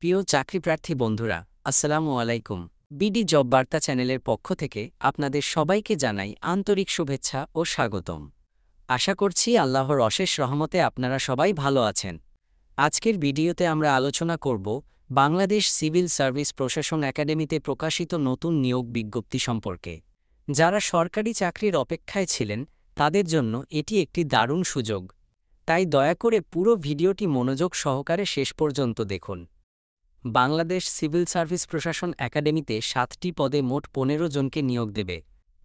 প্রিয় চাকরিপ্রার্থী বন্ধুরা, আসসালামু আলাইকুম। বিডি জব বার্তা চ্যানেলের পক্ষ থেকে আপনাদের সবাইকে জানাই আন্তরিক শুভেচ্ছা ও স্বাগতম। আশা করছি আল্লাহর অশেষ রহমতে আপনারা সবাই ভালো আছেন। আজকের ভিডিওতে আমরা আলোচনা করব বাংলাদেশ সিভিল সার্ভিস প্রশাসন একাডেমিতে প্রকাশিত নতুন নিয়োগ বিজ্ঞপ্তি সম্পর্কে। যারা সরকারি চাকরির অপেক্ষায় ছিলেন তাদের জন্য এটি একটি দারুণ সুযোগ, তাই দয়া করে পুরো ভিডিওটি মনোযোগ সহকারে শেষ পর্যন্ত দেখুন। বাংলাদেশ সিভিল সার্ভিস প্রশাসন একাডেমিতে 7টি পদে মোট 15 জনকে নিয়োগ দেবে।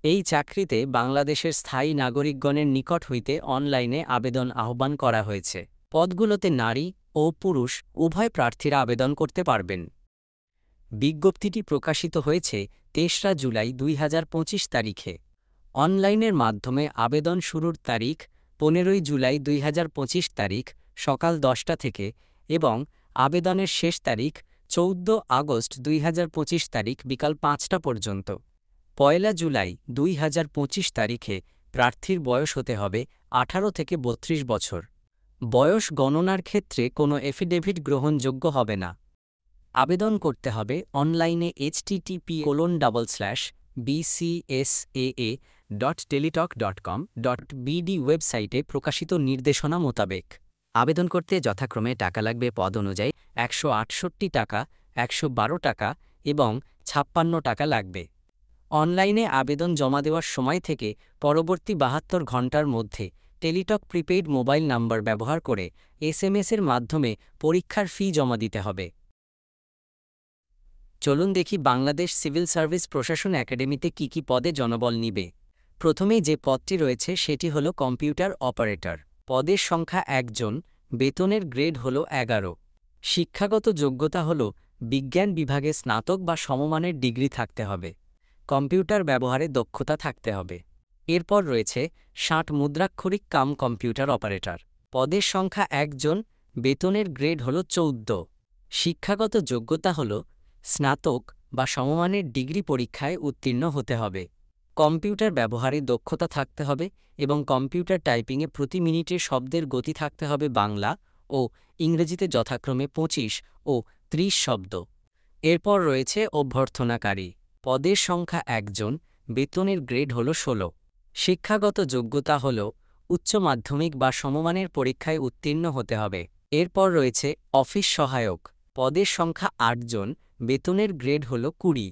এই চাকরিতে বাংলাদেশের স্থায়ী নাগরিকগণের নিকট হইতে অনলাইনে আবেদন আহ্বান করা হয়েছে। পদগুলোতে নারী ও পুরুষ উভয় প্রার্থীরা আবেদন করতে পারবেন। বিজ্ঞপ্তিটি প্রকাশিত হয়েছে 23 জুলাই 2025 তারিখে। অনলাইনের মাধ্যমে আবেদন শুরুর তারিখ 15 জুলাই 2025 তারিখ সকাল 10টা থেকে এবং আবেদনের শেষ তারিখ 14 আগস্ট 2025 তারিখ বিকাল 5টা পর্যন্ত। 1 জুলাই 2025 তারিখে প্রার্থীর বয়স হতে হবে 18 থেকে 32 বছর। বয়স গণনার ক্ষেত্রে কোনো এফিডেভিট গ্রহণযোগ্য হবে না। আবেদন করতে হবে অনলাইনে http://bcsaa.teletalk.com.bd ওয়েবসাইটে প্রকাশিত নির্দেশনা মোতাবেক। আবেদন করতে যথাক্রমে টাকা লাগবে পদ অনুযায়ী 168 টাকা, 112 টাকা এবং 56 টাকা লাগবে। অনলাইনে আবেদন জমা দেওয়ার সময় থেকে পরবর্তী 72 ঘণ্টার মধ্যে টেলিটক প্রিপেইড মোবাইল নাম্বার ব্যবহার করে SMS-এর মাধ্যমে পরীক্ষার ফি জমা দিতে হবে। চলুন দেখি বাংলাদেশ সিভিল সার্ভিস প্রশাসন একাডেমিতে কি কি পদে জনবল নিবে। প্রথমেই যে পদটি রয়েছে সেটি হল কম্পিউটার অপারেটর। পদের সংখ্যা 1 জন, বেতনের গ্রেড হল 11। শিক্ষাগত যোগ্যতা হল বিজ্ঞান বিভাগে স্নাতক বা সমমানের ডিগ্রি থাকতে হবে। কম্পিউটার ব্যবহারে দক্ষতা থাকতে হবে। এরপর রয়েছে 60 মুদ্রাক্ষরিক কাম কম্পিউটার অপারেটর। পদের সংখ্যা 1 জন, বেতনের গ্রেড হল 14। শিক্ষাগত যোগ্যতা হল স্নাতক বা সমমানের ডিগ্রি পরীক্ষায় উত্তীর্ণ হতে হবে। কম্পিউটার ব্যবহারে দক্ষতা থাকতে হবে এবং কম্পিউটার টাইপিংয়ে প্রতি মিনিটে শব্দের গতি থাকতে হবে বাংলা ও ইংরেজিতে যথাক্রমে 25 ও 30 শব্দ। এরপর রয়েছে অভ্যর্থনাকারী। পদের সংখ্যা 1 জন, বেতনের গ্রেড হল 16। শিক্ষাগত যোগ্যতা হল উচ্চ মাধ্যমিক বা সমমানের পরীক্ষায় উত্তীর্ণ হতে হবে। এরপর রয়েছে অফিস সহায়ক। পদের সংখ্যা 8 জন, বেতনের গ্রেড হল 20।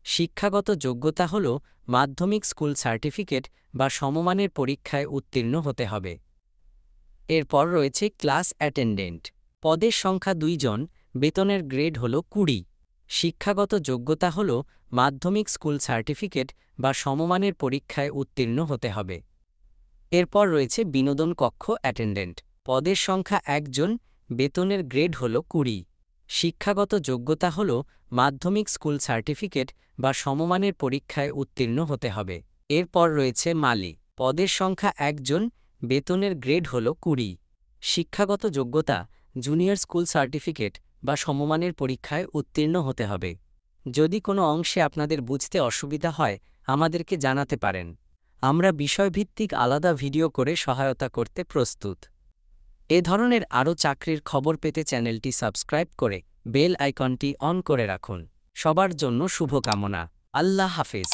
শিক্ষাগত যোগ্যতা হল মাধ্যমিক স্কুল সার্টিফিকেট বা সমমানের পরীক্ষায় উত্তীর্ণ হতে হবে। এরপর রয়েছে ক্লাস অ্যাটেন্ডেন্ট। পদের সংখ্যা 2 জন, বেতনের গ্রেড হল 20। শিক্ষাগত যোগ্যতা হল মাধ্যমিক স্কুল সার্টিফিকেট বা সমমানের পরীক্ষায় উত্তীর্ণ হতে হবে। এরপর রয়েছে বিনোদন কক্ষ অ্যাটেন্ডেন্ট। পদের সংখ্যা 1 জন, বেতনের গ্রেড হল 20। শিক্ষাগত যোগ্যতা হল মাধ্যমিক স্কুল সার্টিফিকেট বা সমমানের পরীক্ষায় উত্তীর্ণ হতে হবে। এরপর রয়েছে মালি। পদের সংখ্যা 1 জন, বেতনের গ্রেড হল 20। শিক্ষাগত যোগ্যতা জুনিয়র স্কুল সার্টিফিকেট বা সমমানের পরীক্ষায় উত্তীর্ণ হতে হবে। যদি কোনো অংশে আপনাদের বুঝতে অসুবিধা হয় আমাদেরকে জানাতে পারেন। আমরা বিষয়ভিত্তিক আলাদা ভিডিও করে সহায়তা করতে প্রস্তুত। এ ধরনের আরও চাকরির খবর পেতে চ্যানেলটি সাবস্ক্রাইব করে বেল আইকনটি অন করে রাখুন। সবার জন্য শুভকামনা। আল্লাহ হাফেজ।